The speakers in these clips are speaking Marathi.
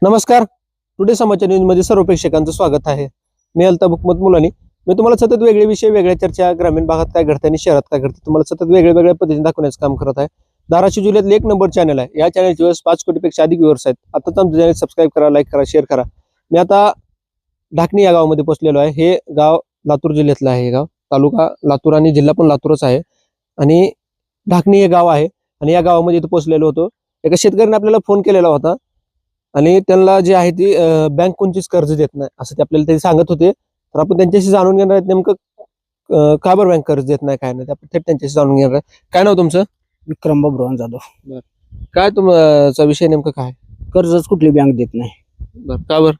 नमस्कार. टुडे समाचार न्यूजमध्ये सर्व प्रेक्षकांचं स्वागत आहे. मी अल्ताफ हुकमत मुलानी. मी तुम्हाला सतत वेगळे विषय, वेगळ्या चर्चा, ग्रामीण भागात काय घडतं आणि शहरात काय घडतं तुम्हाला सतत वेगळ्या पद्धतीने दाखवण्याचं काम करत आहे. धाराशिव जिल्ह्यातले 1 नंबर चॅनल आहे. या चॅनलचे व्ह्यूअर्स 5 कोटीपेक्षा अधिक व्ह्यूअर्स आहेत. आताच आमचं चॅनल सबस्क्राईब करा, लाईक करा, शेअर करा. मी आता ढाकणी या गावामध्ये पोहोचलेलो आहे. हे गाव लातूर जिल्ह्यातलं आहे. हे गाव तालुका लातूर आणि जिल्हा पण लातूरच आहे. आणि ढाकणी हे गाव आहे आणि या गावामध्ये इथं पोहोचलेलो होतो. एका शेतकऱ्याने आपल्याला फोन केलेला होता आणि त्यांना जे आहे ती बँक कोणतीच कर्ज देत नाही असं ते आपल्याला सांगत होते. तर आपण त्यांच्याशी जाणून घेणार आहेत नेमकं का बरं बँक कर्ज देत नाही, काय नाही, आपण थेट त्यांच्याशी जाणून घेणार आहे. काय नाव तुमचं? विक्रम बबरोहन जाधव. काय तुमचा विषय नेमकं काय? कर्जच कुठली बँक देत नाही. बरं, का बरं?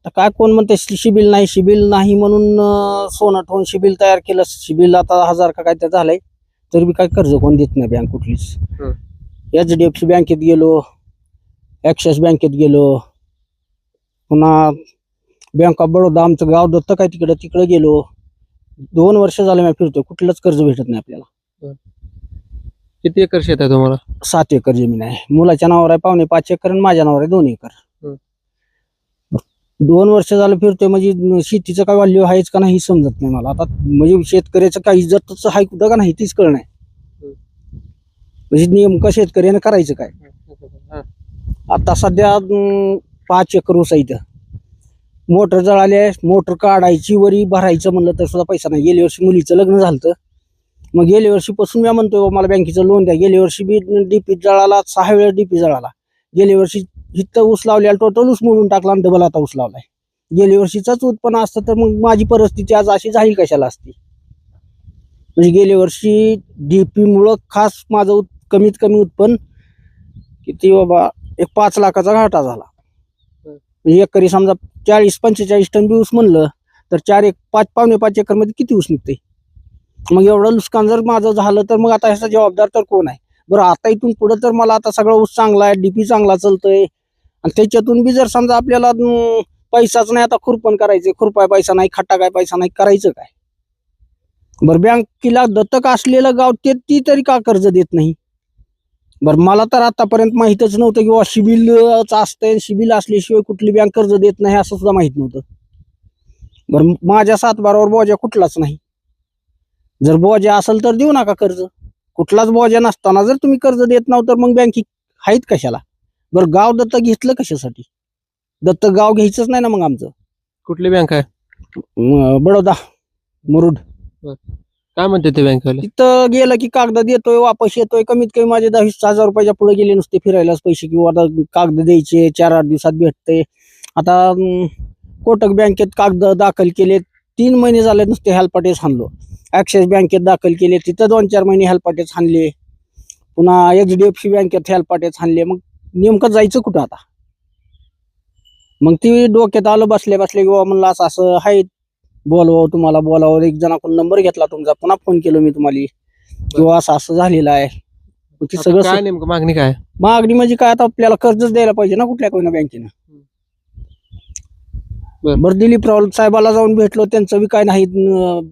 आता काय कोण म्हणते शिबिल नाही म्हणून सोनं ठेवून शिबिल तयार केलं. शिबिल आता 1000 का काय ते झालंय, तरी बी काय कर्ज कोण देत नाही बँक कुठलीच. HDFC बँकेत गेलो, ॲक्सिस बँकेत गेलो, पुन्हा बँक ऑफ बडोदा, आमचं गाव दत्तक काय तिकडे गेलो. 2 वर्ष झाले मी फिरतो, कुठलंच कर्ज भेटत नाही आपल्याला. किती एकर शेत आहे तुम्हाला? 7 एकर जमीन आहे. मुलाच्या नावावर आहे 5.25 एकर आणि माझ्या नावावर आहे 2 एकर. 2 वर्ष झालं फिरतोय, म्हणजे शेतीचं काय व्हॅल्यू आहेच का नाही समजत नाही मला. आता म्हणजे शेतकऱ्याचं काही इज्जतच आहे कुठं का नाही तीच कळ नाही. म्हणजे नेमकं शेतकऱ्यानं करायचं काय? आता सध्या 5 एकर ऊस आहे. इथं मोटर जळाले, मोटर काढायची वरी भरायचं म्हणलं तर सुद्धा पैसा नाही. गेल्या वर्षी मुलीचं लग्न झालं, मग गेल्या वर्षीपासून मी म्हणतोय मला बँकेचं लोन द्या. गेल्या वर्षी बी डीपी जळाला, 6 वेळा डीपी जळाला. गेल्या वर्षी इथं ऊस लावलेला टोटल ऊस मोडून टाकला आणि डबल आता ऊस लावलाय. गेल्या वर्षीचाच उत्पन्न असतं तर मग माझी परिस्थिती आज अशी झाली कशाला असती. म्हणजे गेल्या वर्षी डीपी मुळे खास माझं कमीत कमी उत्पन्न किती बाबा, एक 5 लाखाचा घाटा झाला. म्हणजे एकरी समजा 40-45 टन बी ऊस म्हणलं तर 5.5 एकर मध्ये किती ऊस निघते. मग एवढं नुकसान जर माझं झालं तर मग आता ह्याचा जबाबदार तर कोण आहे बरं? आता इथून पुढे तर मला आता सगळं ऊस चांगला आहे, डीपी चांगला चालतोय आणि त्याच्यातून बी जर समजा आपल्याला पैसाच नाही, आता खुरपण करायचे, खुरपाय पैसा नाही, खट्टा काय पैसा नाही, करायचं काय बरं? बँकेला दत्तक असलेलं गाव ती तरी का कर्ज देत नाही बरं? मला तर आतापर्यंत माहितच नव्हतं किंवा शिबिलच असतंय, शिबिल असल्याशिवाय कुठली बँक कर्ज देत नाही असं सुद्धा माहित नव्हतं. बरं, माझ्या 7/12वर बोजा कुठलाच नाही. जर बोजा असेल तर देऊ नका कर्ज. कुठलाच बोजा नसताना जर तुम्ही कर्ज देत नव्हतं तर मग बँक आहेत कशाला बरं? गाव दत्तक घेतलं कशासाठी? दत्तक गाव घ्यायचंच नाही ना मग आमचं. कुठली बँक आहे? बडोदा मुरुड. काय म्हणते ते बँकवाले? तिथं गेलं की कागद देतोय, वापस येतोय. कमीत कमी माझे 10,000 रुपयाच्या पुढे गेले नुसते फिरायलाच पैसे, किंवा आता कागद द्यायचे 4-8 दिवसात भेटते. आता कोटक बँकेत कागद दाखल केले, 3 महिने झाले नुसते हेलपाटेच हाणलो. ॲक्सिस बँकेत दाखल केले, तिथं 2-4 महिने हेलपाटेच हाणले. पुन्हा HDFC बँकेत हेलपाटेच हाणले. मग नेमकं जायचं कुठं आता? मग ती डोक्यात आलं बसले किंवा म्हणलं असं आहे, तुम्हाला बोलावं. एक जणाकडून नंबर घेतला तुमचा, पुन्हा फोन केलो मी तुम्हाला किंवा असं झालेलं आहे. सगळं काय नेमकं मागणी काय? मागणी म्हणजे काय, आता आपल्याला कर्जच द्यायला पाहिजे ना कुठल्या कोणा बँकेनं. बरं, दिलीप रावल साहेबाला जाऊन भेटलो, त्यांचं बी काय नाही.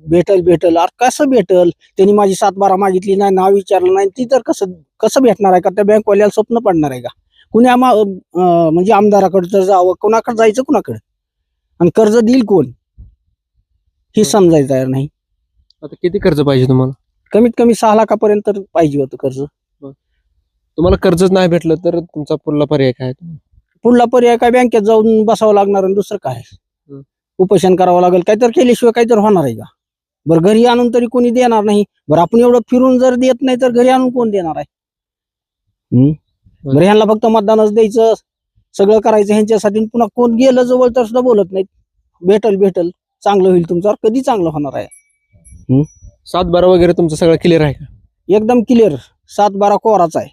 भेटल कसं भेटल? त्यांनी माझी 7/12 मागितली नाही, नाव विचारलं नाही, ती तर कसं भेटणार आहे का? त्या बँकवाल्याला स्वप्न पडणार आहे का? कुणी म्हणजे आमदाराकडे तर जावं, कोणाकडे जायचं, कुणाकडे, आणि कर्ज देईल कोण हे समजायचं तयार नाही. आता किती कर्ज पाहिजे तुम्हाला? कमीत कमी 6 लाखापर्यंत पाहिजे होतं कर्ज. तुम्हाला कर्जच नाही भेटलं तर तुमचा पुढला पर्याय काय? पुढला पर्याय काय? बँकेत जाऊन बसावं लागणार आणि दुसरं काय? उपोषण करावं लागेल. काहीतरी केल्याशिवाय काहीतरी होणार आहे का बरं? घरी आणून तरी कोणी देणार नाही. बरं, आपण एवढं फिरून जर देत नाही तर घरी आणून कोण देणार आहे? बरं, ह्यांना फक्त मतदानच द्यायचं, सगळं करायचं ह्यांच्यासाठी. पुन्हा कोण गेलं जवळ तर सुद्धा बोलत नाहीत. भेटल चांगलं होईल तुमच्यावर. कधी चांगलं होणार आहे? 7/12 वगैरे तुमचं सगळं क्लिअर आहे का? एकदम क्लिअर. 7/12 कोराच आहे.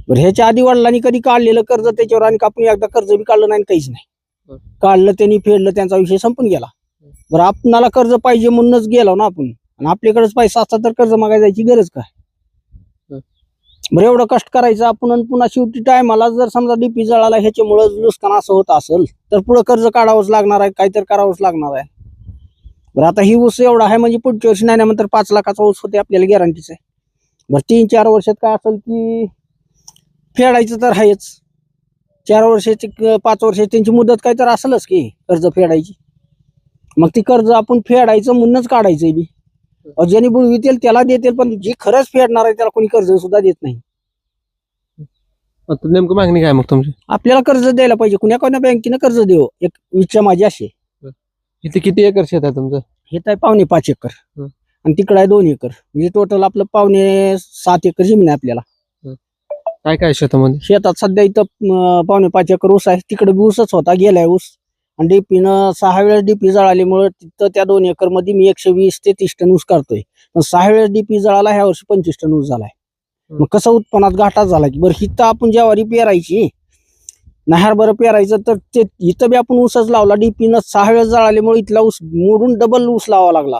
बरं, ह्याच्या आधी वडिलांनी कधी काढलेलं कर्ज त्याच्यावर आणि आपण एकदा कर्ज बी काढलं नाही, काहीच नाही. काढलं त्यांनी, फेडलं, त्यांचा विषय संपून गेला. बरं, आपणाला कर्ज पाहिजे म्हणूनच गेलो ना आपण, आणि आपल्याकडेच पैसा असता तर कर्ज मागायला जायची गरज काय? बरं, एवढं कष्ट करायचं आपण आणि पुन्हा शेवटी टायमाला जर समजा डीपी जळाला, ह्याच्यामुळे नुकसान असं होत असेल तर पुढे कर्ज काढावंच लागणार आहे, काहीतरी करावंच लागणार आहे. बरं, आता ही ऊस एवढा आहे म्हणजे पुढच्या वर्षी नाही म्हणतर 5 लाखाचा ऊस होते आपल्याला गॅरंटीच आहे. बरं, 3-4 वर्षात काय असेल की फेडायचं तर आहेच. 4 वर्षाची 5 वर्षाची त्यांची मुदत काय तर असेलच की कर्ज फेडायची. मग ती कर्ज आपण फेडायचं म्हणूनच काढायचं बी. ज्यांनी बुडवितील त्याला देतील, पण जी खरंच फेडणार आहे त्याला कोणी कर्ज सुद्धा देत नाही. आता नेमकं मागणी काय मग तुमची? आपल्याला कर्ज द्यायला पाहिजे, कुण्या कोण्या बँकेनं कर्ज देऊ, एक इच्छा माझी अशी आहे. इथे किती एकर शेत आहे तुमचं? हे तर आहे 5.25 एकर हं. आणि तिकडे आहे 2 एकर, म्हणजे टोटल आपलं 6.25 एकर जमीन आहे आपल्याला. काय काय शेतामध्ये? शेतात सध्या इथं 5.25 एकर ऊस आहे, तिकडे बी ऊसच होता, गेलाय ऊस. आणि डीपीनं 6 वेळेस डीपी जळाल्यामुळे तिथं त्या 2 एकर मध्ये मी 120 ते 30 टन ऊस काढतोय. पण 6 वेळेस डीपी जळाला, ह्या वर्षी 25 टन ऊस झालाय. मग कसं उत्पन्नात घाटा झाला की. बरं हिथं आपण ज्वारी पेरायची नाही, हरभरा पेरायचं, तर ते इथं बी आपण ऊसच लावला. डीपीनं 6 वेळेस जळाल्यामुळे इथला ऊस मोडून डबल ऊस लावावा लागला.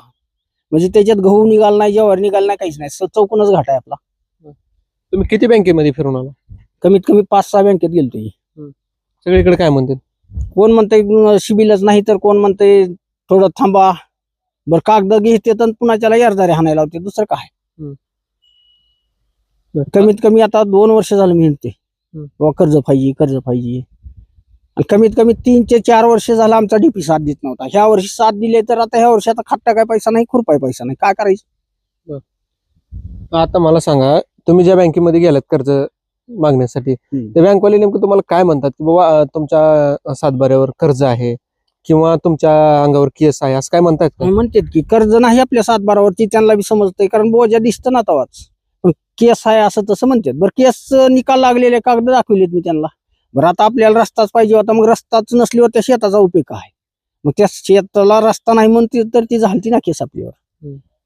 म्हणजे त्याच्यात गहू निघाला नाही, ज्वारी निघाला नाही, काहीच नाही. चौकूनच घाटा आहे आपला. तुम्ही किती बँकेमध्ये फिरून आला? कमीत कमी 5-6 बँकेत गेलतो. सगळीकडे काय म्हणते? कोण म्हणतंय शिबिलच नाही, तर कोण म्हणतंय थोडं थांबा, बरं कागद घेते तर पुन्हा त्याला यारदारी हाणायला लावते, दुसरं काय. कमीत कमी आता 2 वर्ष झालं मी म्हणते बाबा कर्ज पाहिजे, कर्ज पाहिजे. आणि कमीत कमी 3 ते 4 वर्ष झालं आमचा डीपी साथ देत नव्हता. ह्या वर्षी साथ दिले, तर आता ह्या वर्षी आता खट्टा काय पैसा नाही, खुरपाय पैसा नाही, काय करायचं. आता मला सांगा, तुम्ही ज्या बँकेमध्ये गेलात कर्ज मागण्यासाठी, त्या बँकवाले नेमकं तुम्हाला काय म्हणतात की बाबा तुमच्या सातबाऱ्यावर कर्ज आहे किंवा तुमच्या अंगावर केस आहे, असं काय म्हणतात का? म्हणतात की कर्ज नाही आपल्या 7-12वरती, त्यांना बी समजतंय, कारण बोजा दिसतं ना तवाच. पण केस आहे असं तसं म्हणतात. बरं केस निकाल लागलेले कागद दाखवलेत मी त्यांना. बरं आता आपल्याला रस्ताच पाहिजे होता, मग रस्ताच नसल्यावर त्या शेताचा उपयोग काय. मग त्या शेताला रस्ता नाही म्हणते तर ती झालती ना केस आपल्यावर.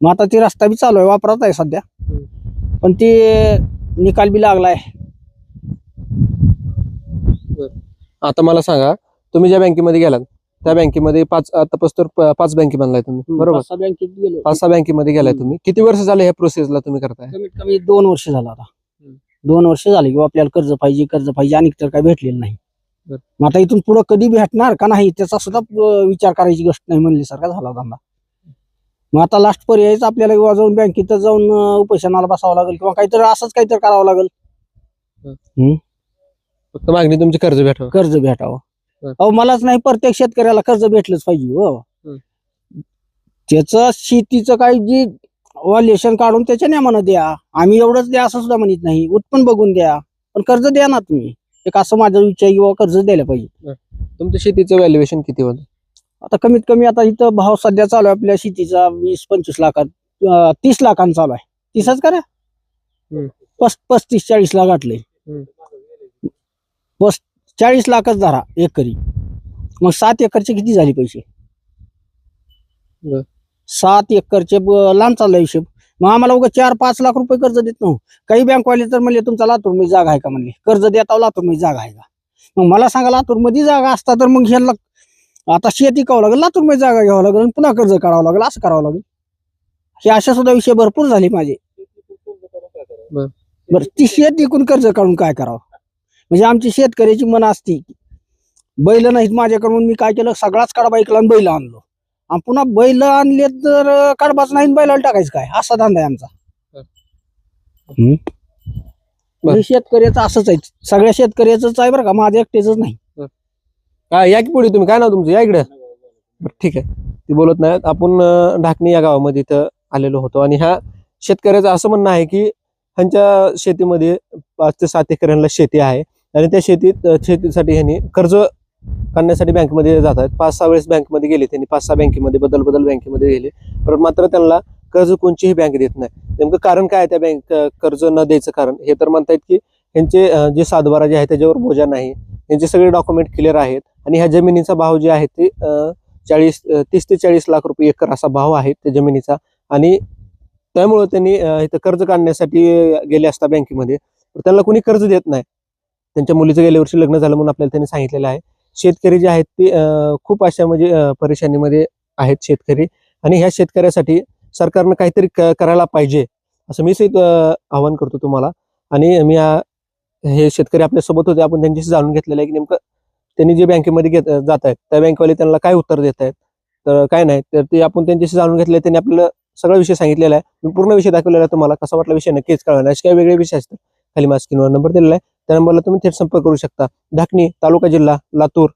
मग आता ती रस्ता बी चालू आहे, वापरात आहे सध्या, पण ते निकाल बी लागलाय. आता मला सांगा, तुम्ही ज्या बँकेमध्ये गेलात त्या बँकेमध्ये 5 बँके बनलाय तुम्ही, बरोबर? 5-6 बँकेत गेलो. 5-6 बँकेमध्ये गेलाय तुम्ही. किती वर्ष झाले ह्या प्रोसेसला तुम्ही करताय? कमीत कमी 2 वर्ष झालं आता. 2 वर्ष झाले की आपल्याला कर्ज पाहिजे, कर्ज पाहिजे, आणि तर काय भेटलेलं नाही. मग आता इथून पुढे कधी भेटणार का नाही त्याचा सुद्धा विचार करायची गोष्ट नाही म्हणल्यासारखा झाला धंदा. मग आता लास्ट पर्यायच आपल्याला किंवा जाऊन बँकेत जाऊन उपोषणाला बसावं लागेल, किंवा काहीतरी असंच काहीतरी करावं लागेल. फक्त मागणी तुमची कर्ज भेटावं. कर्ज भेटावं. अहो मलाच नाही, प्रत्येक शेतकऱ्याला कर्ज भेटलंच पाहिजे. हो, त्याचं शेतीचं काही जी व्हॅल्युएशन काढून त्याच्या नियमानं द्या. आम्ही एवढंच द्या असं सुद्धा म्हणत नाही, उत्पन्न बघून द्या, पण कर्ज द्या ना तुम्ही. एक असं माझा विचार किंवा कर्ज द्यायला पाहिजे. तुमच्या शेतीचं व्हॅल्युएशन किती होतं? आता कमीत कमी आता इथं भाव सध्या चालू आहे आपल्या शेतीचा 20-25 लाखात, 30 लाखांचा चालू आहे. 30च करा, 35-40 लाख गाठले. 40 लाखच धरा एकरी. मग 7 एकरचे किती झाले पैसे? 7 एकरचे लांब चालला हिशोब. मग आम्हाला उगा 4-5 लाख रुपये कर्ज देत नव्हतं. काही बँकवाले तर म्हणले तुमचा लातूरमध्ये जागा आहे का, म्हणले कर्ज देता लातूरमध्ये जागा आहे का. मग मला सांगा, लातूरमध्ये जागा असता तर मग ह्याला आता शेती करावं लागेल, लातूरमध्ये जागा घ्यावं लागेल, पुन्हा कर्ज काढावं लागेल, असं करावं लागेल. हे अशा सुद्धा विषय भरपूर झाले माझे. बरं ती शेत विकून कर्ज काढून काय करावं. म्हणजे आमची शेतकऱ्याची मन असती, बैल नाहीत माझ्याकडून, मी काय केलं, सगळाच कडबा ऐकला आणि बैल आणलो, आणि पुन्हा बैल आणले तर कडबाच नाही, बैलाला टाकायचं काय, असा धंदा आहे आमचा. शेतकऱ्याचं असंच आहे, सगळ्या शेतकऱ्याच आहे बरं का, माझ्या एकटेच नाही. काय या की पुढे तुम्ही, काय नाव तुमचं, या इकडे. ठीक आहे, ती बोलत नाहीत. आपण ढाकणी या गावामध्ये इथं आलेलो होतो, आणि ह्या शेतकऱ्याचं असं म्हणणं आहे की ह्यांच्या शेतीमध्ये 5 ते 7 एकर ह्यांना शेती आहे, आणि त्या शेतीसाठी ह्यांनी कर्ज काढण्यासाठी बँकेमध्ये जात आहेत. 5-6 वेळेस बँकेमध्ये गेले त्यांनी, 5-6 बँकेमध्ये बदल बँकेमध्ये गेले, पण मात्र त्यांना कर्ज कोणतीही बँक देत नाही. नेमकं कारण काय आहे त्या बँक कर्ज न द्यायचं कारण? हे तर म्हणतायत की ह्यांचे जे 7-12 जे आहे त्याच्यावर बोजा नाही, यांचे सगळे डॉक्युमेंट क्लिअर आहेत, आणि ह्या जमिनीचा भाव जे आहे ते 30 ते 40 लाख रुपये एकर असा भाव आहे त्या जमिनीचा. आणि त्यामुळे त्यांनी इथं कर्ज काढण्यासाठी गेले असता बँकेमध्ये, तर त्यांना कोणी कर्ज देत नाही. त्यांच्या मुलीचं गेल्या वर्षी लग्न झालं म्हणून आपल्याला त्यांनी सांगितलेलं आहे. शेतकरी जे आहेत ते खूप अशा म्हणजे परेशानीमध्ये आहेत शेतकरी, आणि ह्या शेतकऱ्यासाठी सरकारनं काहीतरी करायला पाहिजे असं मी आवाहन करतो तुम्हाला. आणि मी हे शेतकरी आपल्यासोबत होते, आपण त्यांच्याशी जाणून घेतलेलं आहे की नेमकं त्यांनी जे बँकेमध्ये जात आहेत त्या बँकवाले त्यांना काय उत्तर देत आहेत, तर काय नाही, तर ते आपण त्यांच्याशी जाणून घेतलं. त्यांनी आपल्याला सगळा विषय सांगितलेला आहे, मी पूर्ण विषय दाखवलेला आहे. तुम्हाला कसा वाटला विषय नक्कीच कळवा. असे काही वेगळे विषय असतात खाली माझ्या स्क्रीनवर नंबर दिलेला आहे, त्या नंबरला तुम्ही थेट संपर्क करू शकता. ढाकणी, तालुका जिल्हा लातूर